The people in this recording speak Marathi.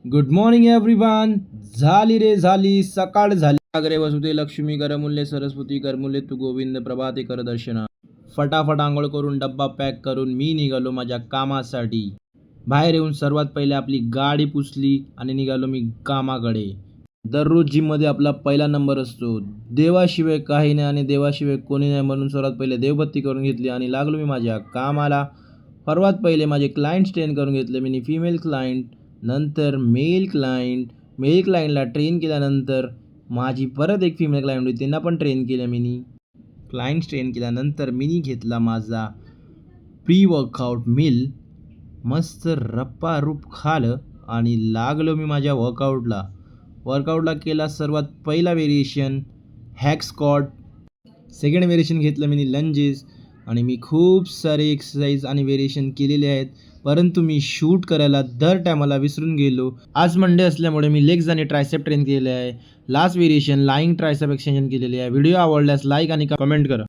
Good morning everyone. झाली रे झाली सकाळ झाली. अग्रे वसुते लक्ष्मी करमुल्ये सरस्वती करमुल्ये तू गोविंद प्रभाते कर दर्शना. फटाफट आंघोळ करून डब्बा पॅक करून मी निघालो माझ्या कामासाठी. बाहेर येऊन सर्वात पहिले आपली गाडी पुसली आणि निघालो मी कामाकडे. दररोज जिममध्ये आपला पहिला नंबर असतो. देवाशिवाय काही नाही आणि देवाशिवाय कोणी नाही म्हणून सर्वात पहिले देवभक्ती करून घेतली आणि लागलो मी माझ्या कामाला. सर्वात पहिले माझे क्लायंट्स ट्रेन करून घेतले मी. फिमेल क्लायंट, नंतर मेल क्लायंटला ट्रेन केल्यानंतर माझी परत एक फिमेल क्लायंट होती, त्यांना पण ट्रेन केलं मिनी. क्लायंट्स ट्रेन केल्यानंतर मिनी घेतला माझा प्री वर्कआउट मिल. मस्त रप्पारूप खालं आणि लागलो मी माझ्या वर्कआउटला केला सर्वात पहिला variation hack squat. Second variation घेतलं मी लंजेस आणि मी खूप सारे एक्सरसाइज आणि व्हेरिएशन केलेले आहेत, परंतु मी शूट करायला दर टायमाला विसरून गेलो. आज मंडे असल्यामुळे मी लेग्स आणि ट्रायसेप ट्रेन केलेले आहे. Last variation lying tricep extension केलेली आहे. व्हिडिओ आवडल्यास लाईक आणि कमेंट करा.